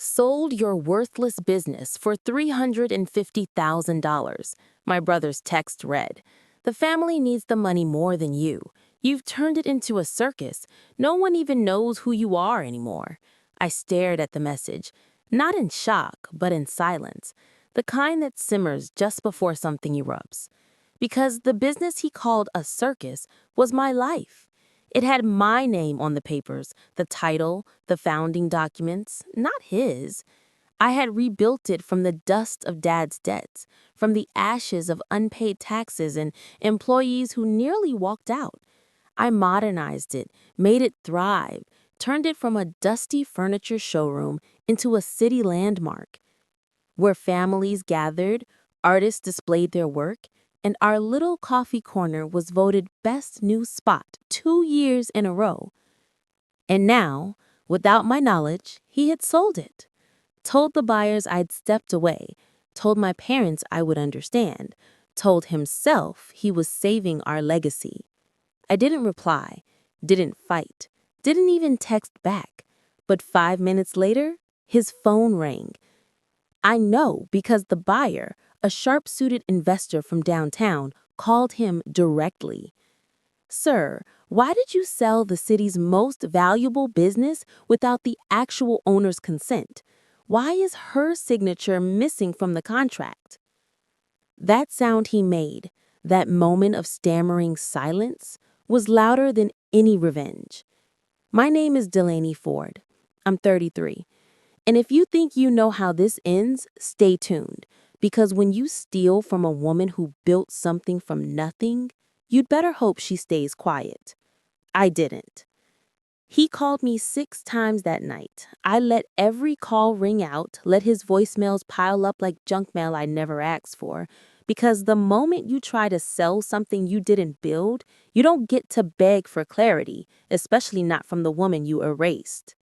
Sold your worthless business for $350,000. My brother's text read. The family needs the money more than you. You've turned it into a circus. No one even knows who you are anymore. I stared at the message, not in shock, but in silence, the kind that simmers just before something erupts. Because the business he called a circus was my life. It had my name on the papers, the title, the founding documents, not his. I had rebuilt it from the dust of Dad's debts, from the ashes of unpaid taxes and employees who nearly walked out. I modernized it, made it thrive, turned it from a dusty furniture showroom into a city landmark where families gathered, artists displayed their work, and our little coffee corner was voted best new spot 2 years in a row. And now, without my knowledge, he had sold it. Told the buyers I'd stepped away, told my parents I would understand, told himself he was saving our legacy. I didn't reply, didn't fight, didn't even text back. But 5 minutes later, his phone rang. I know because the buyer, a sharp-suited investor from downtown, called him directly. Sir, why did you sell the city's most valuable business without the actual owner's consent? Why is her signature missing from the contract? That sound he made, that moment of stammering silence, was louder than any revenge. My name is Delaney Ford. I'm 33. And if you think you know how this ends, stay tuned. Because when you steal from a woman who built something from nothing, you'd better hope she stays quiet. I didn't. He called me 6 times that night. I let every call ring out, let his voicemails pile up like junk mail I never asked for. Because the moment you try to sell something you didn't build, you don't get to beg for clarity, especially not from the woman you erased.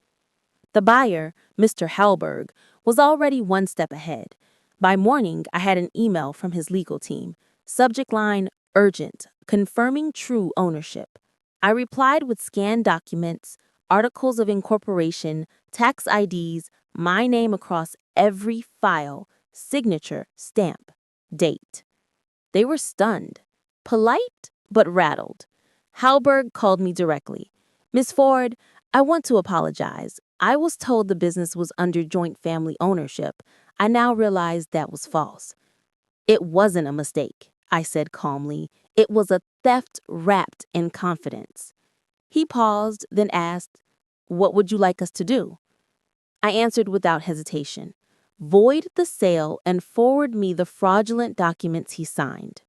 The buyer, Mr. Hallberg, was already one step ahead. By morning, I had an email from his legal team. Subject line, urgent, confirming true ownership. I replied with scanned documents, articles of incorporation, tax IDs, my name across every file, signature, stamp, date. They were stunned, polite but rattled. Hallberg called me directly. Miss Ford, I want to apologize. I was told the business was under joint family ownership. I now realize that was false. It wasn't a mistake, I said calmly. It was a theft wrapped in confidence. He paused, then asked, "What would you like us to do?" I answered without hesitation. Void the sale and forward me the fraudulent documents he signed.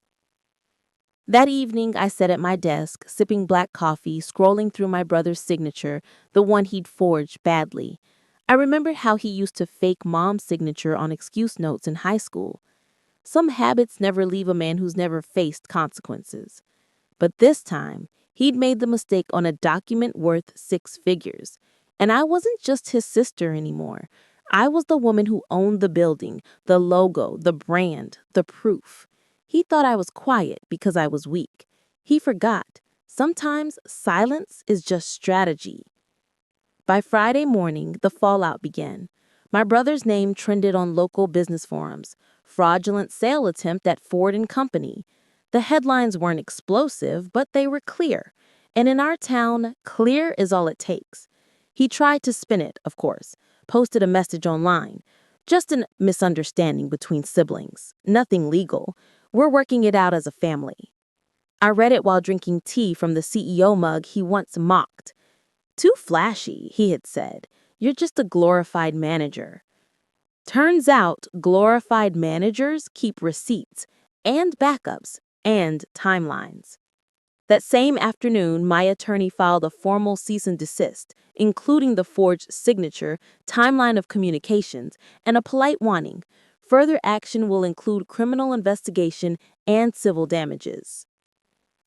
That evening, I sat at my desk, sipping black coffee, scrolling through my brother's signature, the one he'd forged badly. I remembered how he used to fake mom's signature on excuse notes in high school. Some habits never leave a man who's never faced consequences. But this time, he'd made the mistake on a document worth 6 figures. And I wasn't just his sister anymore. I was the woman who owned the building, the logo, the brand, the proof. He thought I was quiet because I was weak. He forgot. Sometimes silence is just strategy. By Friday morning, the fallout began. My brother's name trended on local business forums. Fraudulent sale attempt at Ford and Company. The headlines weren't explosive, but they were clear. And in our town, clear is all it takes. He tried to spin it, of course, posted a message online. Just a misunderstanding between siblings. Nothing legal. We're working it out as a family. I read it while drinking tea from the CEO mug he once mocked. Too flashy, he had said. You're just a glorified manager. Turns out, glorified managers keep receipts and backups and timelines. That same afternoon, my attorney filed a formal cease and desist, including the forged signature, timeline of communications, and a polite warning. Further action will include criminal investigation and civil damages.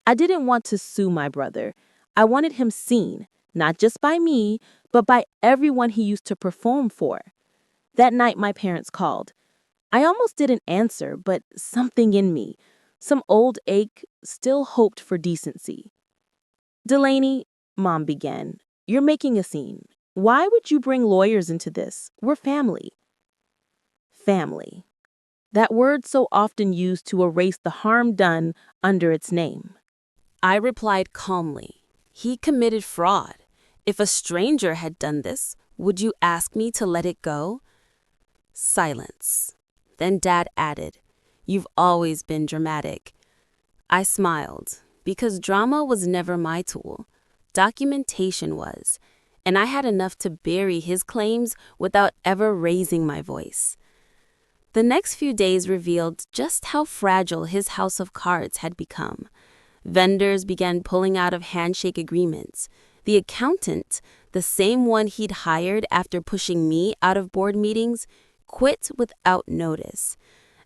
I didn't want to sue my brother. I wanted him seen, not just by me, but by everyone he used to perform for. That night, my parents called. I almost didn't answer, but something in me, some old ache, still hoped for decency. "Delaney," Mom began, "you're making a scene. Why would you bring lawyers into this? We're family. Family. That word so often used to erase the harm done under its name. I replied calmly. He committed fraud. If a stranger had done this, would you ask me to let it go? Silence. Then Dad added, "You've always been dramatic." I smiled, because drama was never my tool. Documentation was, and I had enough to bury his claims without ever raising my voice. The next few days revealed just how fragile his house of cards had become. Vendors began pulling out of handshake agreements. The accountant, the same one he'd hired after pushing me out of board meetings, quit without notice.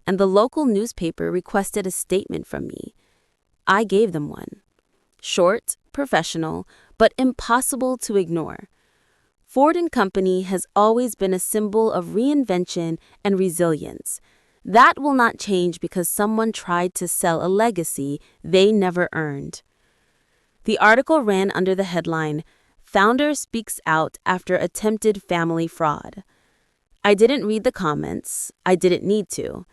And the local newspaper requested a statement from me. I gave them one. Short, professional, but impossible to ignore. Ford & Company has always been a symbol of reinvention and resilience. That will not change because someone tried to sell a legacy they never earned. The article ran under the headline, "Founder Speaks Out After Attempted Family Fraud." I didn't read the comments. I didn't need to.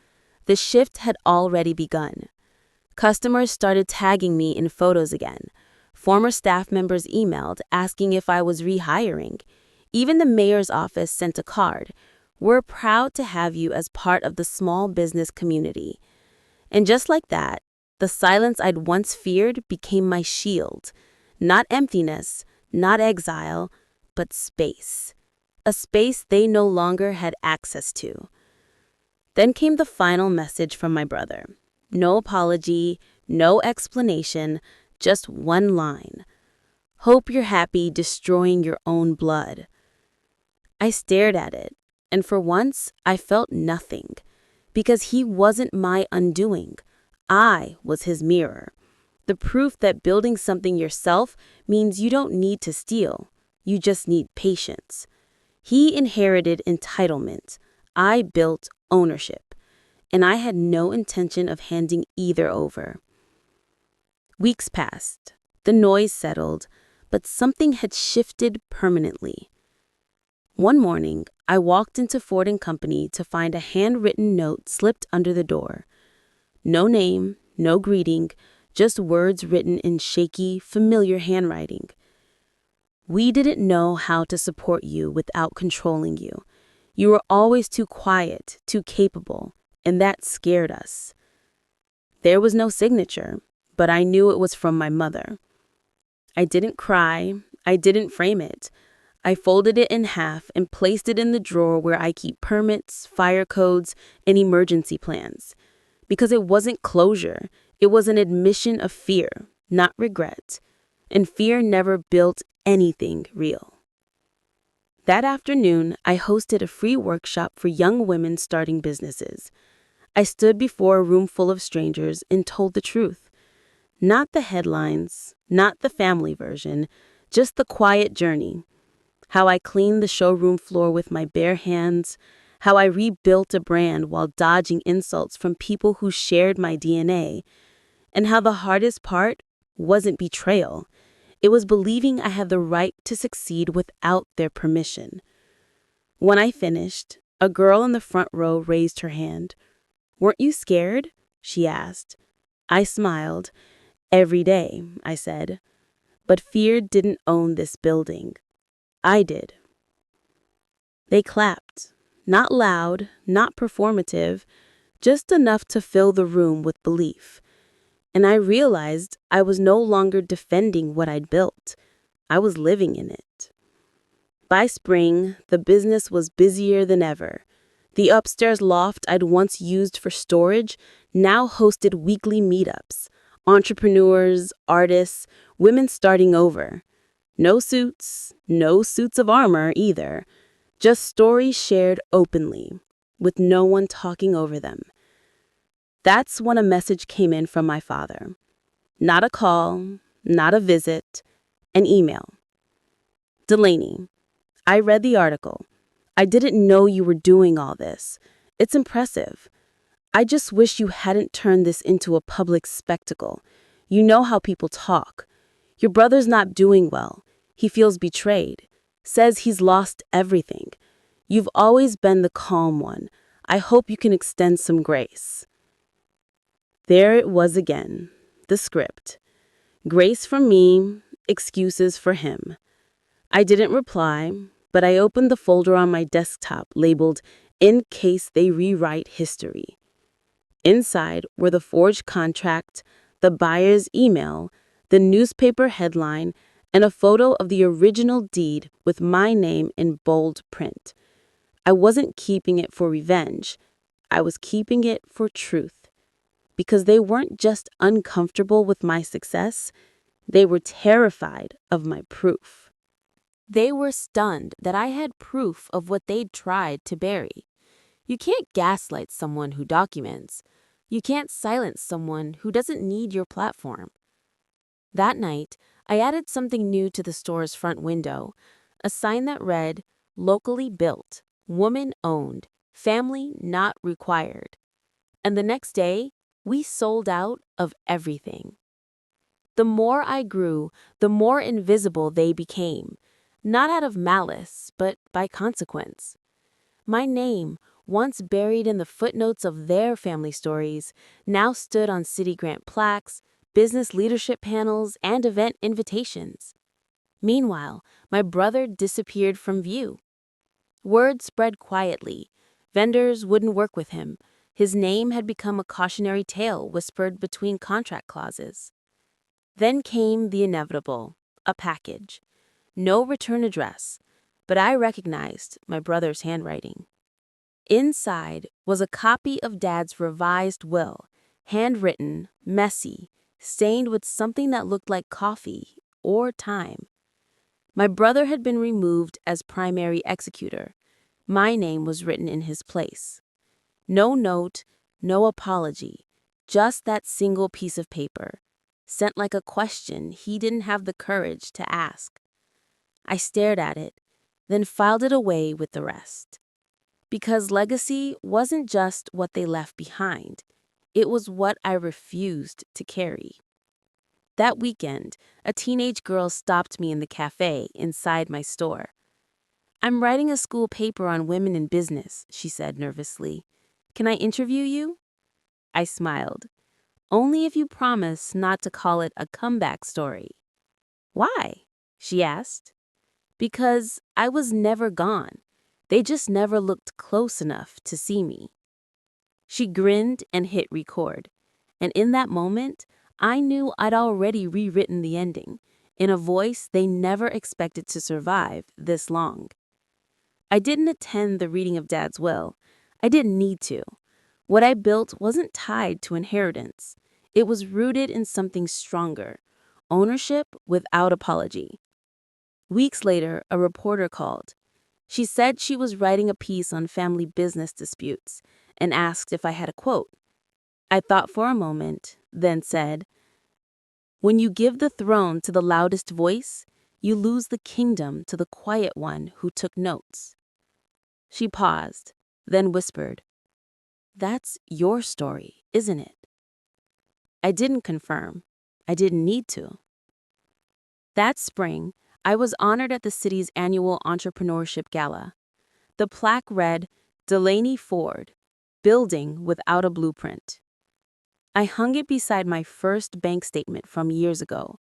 The shift had already begun. Customers started tagging me in photos again. Former staff members emailed asking if I was rehiring. Even the mayor's office sent a card. "We're proud to have you as part of the small business community." And just like that, the silence I'd once feared became my shield. Not emptiness, not exile, but space. A space they no longer had access to. Then came the final message from my brother. No apology, no explanation, just one line. "Hope you're happy destroying your own blood." I stared at it, and for once I felt nothing, because he wasn't my undoing. I was his mirror. The proof that building something yourself means you don't need to steal. You just need patience. He inherited entitlement. I built ownership, and I had no intention of handing either over. Weeks passed. The noise settled, but something had shifted permanently. One morning, I walked into Ford & Company to find a handwritten note slipped under the door. No name, no greeting, just words written in shaky, familiar handwriting. "We didn't know how to support you without controlling you. You were always too quiet, too capable, and that scared us." There was no signature, but I knew it was from my mother. I didn't cry. I didn't frame it. I folded it in half and placed it in the drawer where I keep permits, fire codes, and emergency plans. Because it wasn't closure, it was an admission of fear, not regret. And fear never built anything real. That afternoon, I hosted a free workshop for young women starting businesses. I stood before a room full of strangers and told the truth. Not the headlines, not the family version, just the quiet journey. How I cleaned the showroom floor with my bare hands, how I rebuilt a brand while dodging insults from people who shared my DNA, and how the hardest part wasn't betrayal. It was believing I had the right to succeed without their permission. When I finished, a girl in the front row raised her hand. "Weren't you scared?" she asked. I smiled. "Every day," I said. But fear didn't own this building. I did. They clapped. Not loud, not performative, just enough to fill the room with belief. And I realized I was no longer defending what I'd built. I was living in it. By spring, the business was busier than ever. The upstairs loft I'd once used for storage now hosted weekly meetups. Entrepreneurs, artists, women starting over. No suits of armor either. Just stories shared openly, with no one talking over them. That's when a message came in from my father. Not a call, not a visit, an email. "Delaney, I read the article. I didn't know you were doing all this. It's impressive. I just wish you hadn't turned this into a public spectacle. You know how people talk. Your brother's not doing well. He feels betrayed. Says he's lost everything. You've always been the calm one. I hope you can extend some grace. There it was again, the script. Grace from me, excuses for him. I didn't reply, but I opened the folder on my desktop labeled "In Case They Rewrite History." Inside were the forged contract, the buyer's email, the newspaper headline, and a photo of the original deed with my name in bold print. I wasn't keeping it for revenge. I was keeping it for truth. Because they weren't just uncomfortable with my success, they were terrified of my proof. They were stunned that I had proof of what they'd tried to bury. You can't gaslight someone who documents. You can't silence someone who doesn't need your platform. That night, I added something new to the store's front window, a sign that read, "Locally built, woman-owned, family not required." And the next day, we sold out of everything. The more I grew, the more invisible they became, not out of malice, but by consequence. My name, once buried in the footnotes of their family stories, now stood on city grant plaques, business leadership panels, and event invitations. Meanwhile, my brother disappeared from view. Word spread quietly. Vendors wouldn't work with him. His name had become a cautionary tale whispered between contract clauses. Then came the inevitable, a package. No return address, but I recognized my brother's handwriting. Inside was a copy of Dad's revised will, handwritten, messy, stained with something that looked like coffee or time. My brother had been removed as primary executor. My name was written in his place. No note, no apology, just that single piece of paper, sent like a question he didn't have the courage to ask. I stared at it, then filed it away with the rest. Because legacy wasn't just what they left behind, it was what I refused to carry. That weekend, a teenage girl stopped me in the cafe inside my store. "I'm writing a school paper on women in business," she said nervously. "Can I interview you?" I smiled. "Only if you promise not to call it a comeback story." "Why?" she asked. "Because I was never gone. They just never looked close enough to see me." She grinned and hit record. And in that moment, I knew I'd already rewritten the ending, in a voice they never expected to survive this long. I didn't attend the reading of Dad's will. I didn't need to. What I built wasn't tied to inheritance. It was rooted in something stronger, ownership without apology. Weeks later, a reporter called. She said she was writing a piece on family business disputes and asked if I had a quote. I thought for a moment, then said, "When you give the throne to the loudest voice, you lose the kingdom to the quiet one who took notes." She paused, then whispered, "That's your story, isn't it?" I didn't confirm. I didn't need to. That spring, I was honored at the city's annual entrepreneurship gala. The plaque read, "Delaney Ford, building without a blueprint." I hung it beside my first bank statement from years ago,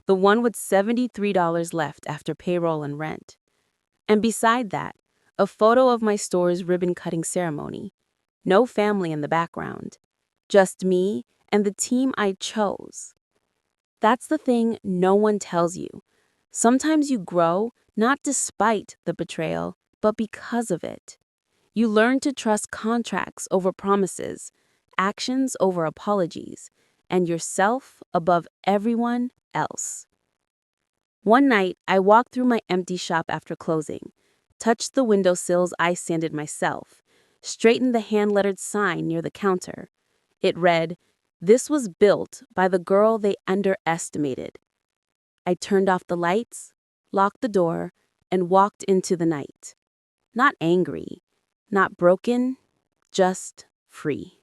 the one with $73 left after payroll and rent. And beside that, a photo of my store's ribbon-cutting ceremony. No family in the background. Just me and the team I chose. That's the thing no one tells you. Sometimes you grow not despite the betrayal, but because of it. You learn to trust contracts over promises, actions over apologies, and yourself above everyone else. One night, I walked through my empty shop after closing, touched the windowsills I sanded myself, straightened the hand-lettered sign near the counter. It read, "This was built by the girl they underestimated." I turned off the lights, locked the door, and walked into the night. Not angry, not broken, just free.